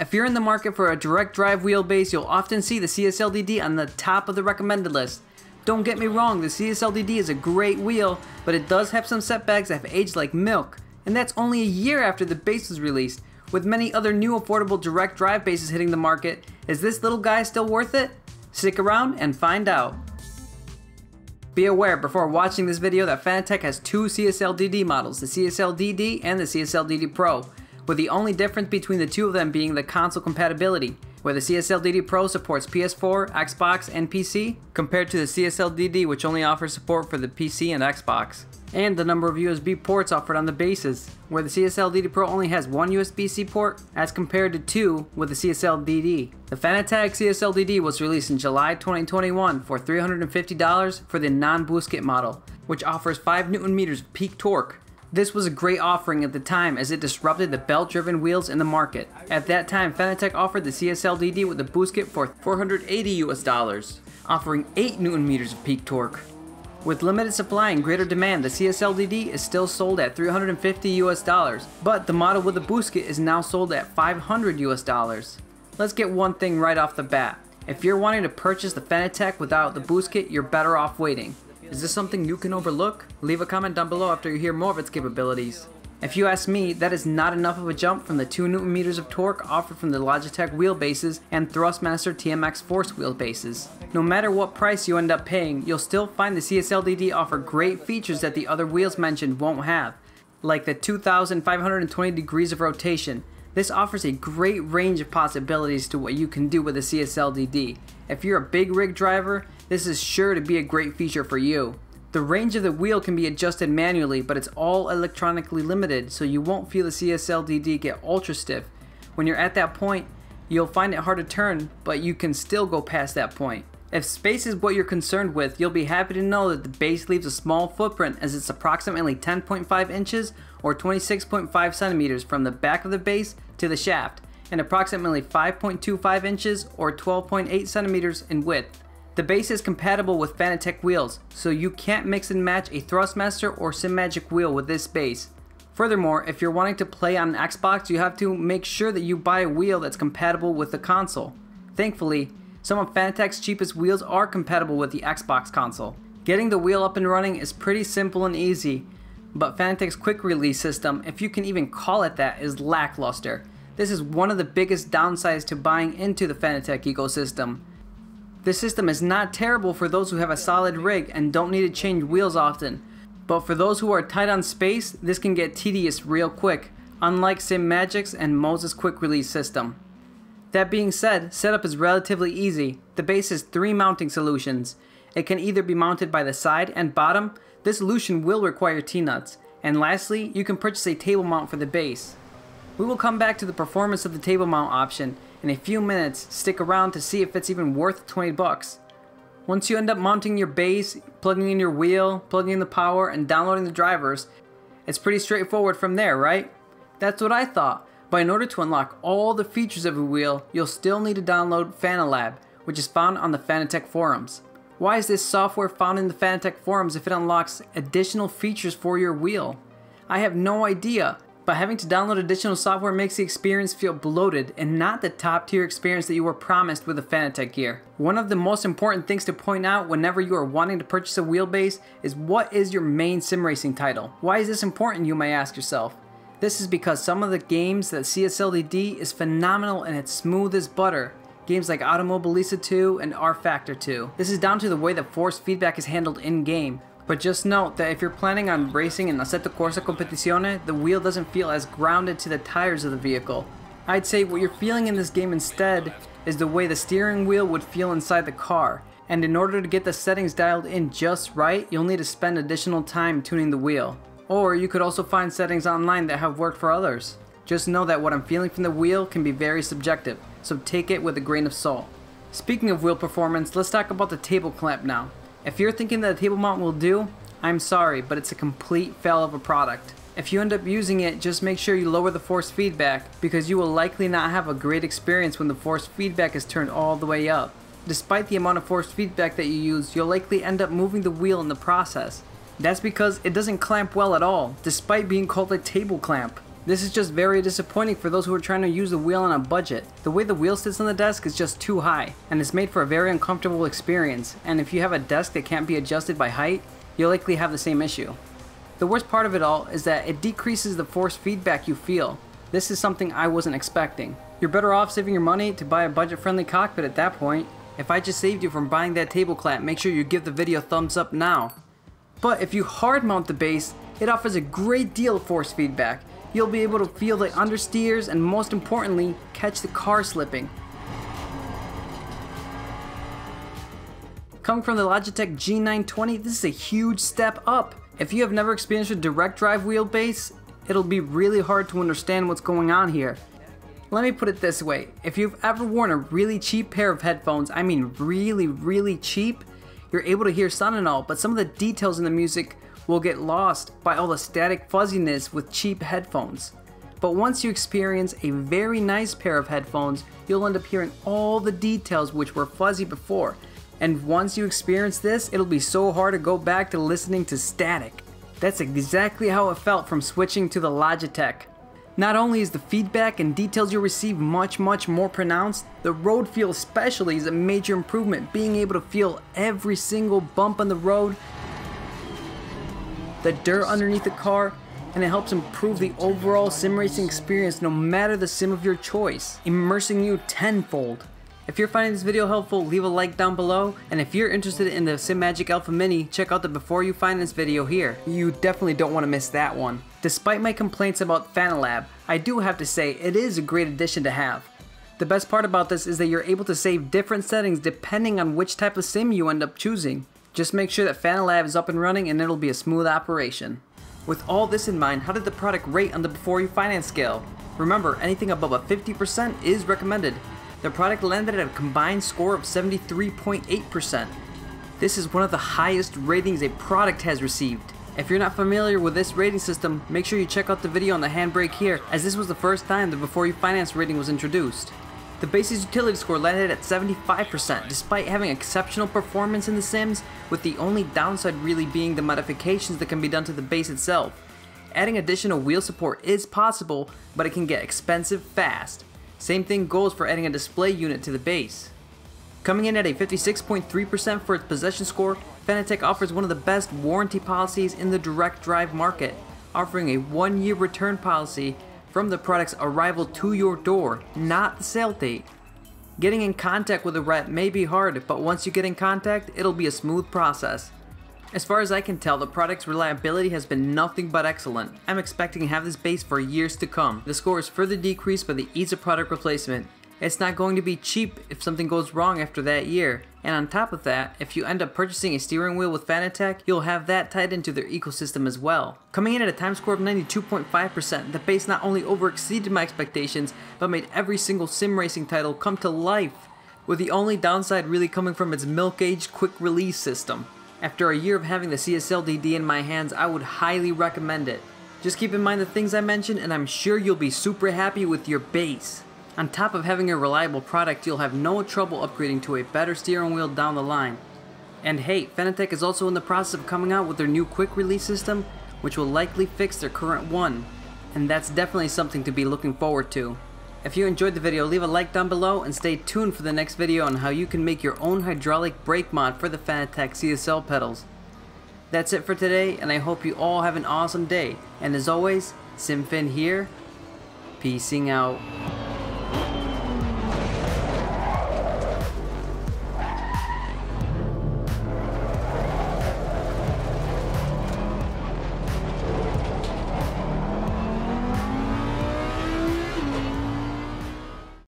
If you're in the market for a direct drive wheelbase, you'll often see the CSL DD on the top of the recommended list. Don't get me wrong, the CSL DD is a great wheel, but it does have some setbacks that have aged like milk, and that's only a year after the base was released. With many other new affordable direct drive bases hitting the market, is this little guy still worth it? Stick around and find out. Be aware before watching this video that Fanatec has two CSL DD models, the CSL DD and the CSL DD Pro, with the only difference between the two of them being the console compatibility, where the CSL DD Pro supports PS4, Xbox, and PC, compared to the CSL DD which only offers support for the PC and Xbox. And the number of USB ports offered on the bases, where the CSL DD Pro only has one USB-C port as compared to two with the CSL DD. The Fanatec CSL DD was released in July 2021 for $350 for the non-boost kit model, which offers 5 Nm of peak torque. This was a great offering at the time as it disrupted the belt-driven wheels in the market. At that time, Fanatec offered the CSL DD with a boost kit for $480, offering 8 Nm of peak torque. With limited supply and greater demand, the CSL DD is still sold at $350, but the model with the boost kit is now sold at $500. Let's get one thing right off the bat. If you're wanting to purchase the Fanatec without the boost kit, you're better off waiting. Is this something you can overlook? Leave a comment down below after you hear more of its capabilities. If you ask me, that is not enough of a jump from the 2 Nm of torque offered from the Logitech wheelbases and Thrustmaster TMX Force wheelbases. No matter what price you end up paying, you'll still find the CSL DD offer great features that the other wheels mentioned won't have, like the 2,520 degrees of rotation. This offers a great range of possibilities to what you can do with the CSL DD. If you're a big rig driver, this is sure to be a great feature for you. The range of the wheel can be adjusted manually, but it's all electronically limited, so you won't feel the CSL DD get ultra stiff. When you're at that point, you'll find it hard to turn, but you can still go past that point. If space is what you're concerned with, you'll be happy to know that the base leaves a small footprint as it's approximately 10.5 inches or 26.5 centimeters from the back of the base to the shaft, and approximately 5.25 inches or 12.8 centimeters in width. The base is compatible with Fanatec wheels, so you can't mix and match a Thrustmaster or SimMagic wheel with this base. Furthermore, if you're wanting to play on an Xbox, you have to make sure that you buy a wheel that's compatible with the console. Thankfully, some of Fanatec's cheapest wheels are compatible with the Xbox console. Getting the wheel up and running is pretty simple and easy, but Fanatec's quick release system, if you can even call it that, is lackluster. This is one of the biggest downsides to buying into the Fanatec ecosystem. This system is not terrible for those who have a solid rig and don't need to change wheels often, but for those who are tight on space, this can get tedious real quick, unlike SimMagic's and Moza's quick release system. That being said, setup is relatively easy. The base has 3 mounting solutions. It can either be mounted by the side and bottom. This solution will require T-nuts. And lastly, you can purchase a table mount for the base. We will come back to the performance of the table mount option in a few minutes. Stick around to see if it's even worth 20 bucks. Once you end up mounting your base, plugging in your wheel, plugging in the power, and downloading the drivers, it's pretty straightforward from there, right? That's what I thought. But in order to unlock all the features of a wheel, you'll still need to download Fanalab, which is found on the Fanatec forums. Why is this software found in the Fanatec forums if it unlocks additional features for your wheel? I have no idea, but having to download additional software makes the experience feel bloated and not the top tier experience that you were promised with the Fanatec gear. One of the most important things to point out whenever you are wanting to purchase a wheelbase is what is your main sim racing title. Why is this important, you may ask yourself? This is because some of the games that CSL DD is phenomenal and it's smooth as butter. Games like Automobilista 2 and R Factor 2. This is down to the way that force feedback is handled in-game. But just note that if you're planning on racing in Assetto Corsa Competizione, the wheel doesn't feel as grounded to the tires of the vehicle. I'd say what you're feeling in this game instead is the way the steering wheel would feel inside the car. And in order to get the settings dialed in just right, you'll need to spend additional time tuning the wheel. Or you could also find settings online that have worked for others. Just know that what I'm feeling from the wheel can be very subjective, so take it with a grain of salt. Speaking of wheel performance, let's talk about the table clamp now. If you're thinking that a table mount will do, I'm sorry, but it's a complete fail of a product. If you end up using it, just make sure you lower the force feedback, because you will likely not have a great experience when the force feedback is turned all the way up. Despite the amount of force feedback that you use, you'll likely end up moving the wheel in the process. That's because it doesn't clamp well at all, despite being called a table clamp. This is just very disappointing for those who are trying to use the wheel on a budget. The way the wheel sits on the desk is just too high, and it's made for a very uncomfortable experience, and if you have a desk that can't be adjusted by height, you'll likely have the same issue. The worst part of it all is that it decreases the force feedback you feel. This is something I wasn't expecting. You're better off saving your money to buy a budget-friendly cockpit at that point. If I just saved you from buying that table clamp, make sure you give the video a thumbs up now. But if you hard mount the base, it offers a great deal of force feedback. You'll be able to feel the understeers and most importantly, catch the car slipping. Coming from the Logitech G920, this is a huge step up. If you have never experienced a direct drive wheelbase, it'll be really hard to understand what's going on here. Let me put it this way, if you've ever worn a really cheap pair of headphones, I mean really cheap, you're able to hear sound and all, but some of the details in the music will get lost by all the static fuzziness with cheap headphones. But once you experience a very nice pair of headphones, you'll end up hearing all the details which were fuzzy before. And once you experience this, it'll be so hard to go back to listening to static. That's exactly how it felt from switching to the Logitech. Not only is the feedback and details you receive much more pronounced, the road feel especially is a major improvement, being able to feel every single bump on the road, the dirt underneath the car, and it helps improve the overall sim racing experience no matter the sim of your choice, immersing you tenfold. If you're finding this video helpful, leave a like down below, and if you're interested in the SimMagic Alpha Mini, check out the Before You Finance video here. You definitely don't want to miss that one. Despite my complaints about Fanatec, I do have to say it is a great addition to have. The best part about this is that you're able to save different settings depending on which type of sim you end up choosing. Just make sure that Fanatec is up and running and it'll be a smooth operation. With all this in mind, how did the product rate on the Before You Finance scale? Remember, anything above a 50% is recommended. The product landed at a combined score of 73.8%. This is one of the highest ratings a product has received. If you're not familiar with this rating system, make sure you check out the video on the handbrake here, as this was the first time the Before You Finance rating was introduced. The base's utility score landed at 75%, despite having exceptional performance in the sims, with the only downside really being the modifications that can be done to the base itself. Adding additional wheel support is possible, but it can get expensive fast. Same thing goes for adding a display unit to the base. Coming in at a 56.3% for its possession score, Fanatec offers one of the best warranty policies in the direct drive market, offering a 1-year return policy from the product's arrival to your door, not the sale date. Getting in contact with a rep may be hard, but once you get in contact, it'll be a smooth process. As far as I can tell, the product's reliability has been nothing but excellent. I'm expecting to have this base for years to come. The score is further decreased by the ease of product replacement. It's not going to be cheap if something goes wrong after that year. And on top of that, if you end up purchasing a steering wheel with Fanatec, you'll have that tied into their ecosystem as well. Coming in at a time score of 92.5%, the base not only over-exceeded my expectations, but made every single sim racing title come to life, with the only downside really coming from its milk-aged quick release system. After a year of having the CSL DD in my hands, I would highly recommend it. Just keep in mind the things I mentioned and I'm sure you'll be super happy with your base. On top of having a reliable product, you'll have no trouble upgrading to a better steering wheel down the line. And hey, Fanatec is also in the process of coming out with their new quick release system, which will likely fix their current one. And that's definitely something to be looking forward to. If you enjoyed the video, leave a like down below and stay tuned for the next video on how you can make your own hydraulic brake mod for the Fanatec CSL pedals. That's it for today, and I hope you all have an awesome day. And as always, SimFin here, peacing out.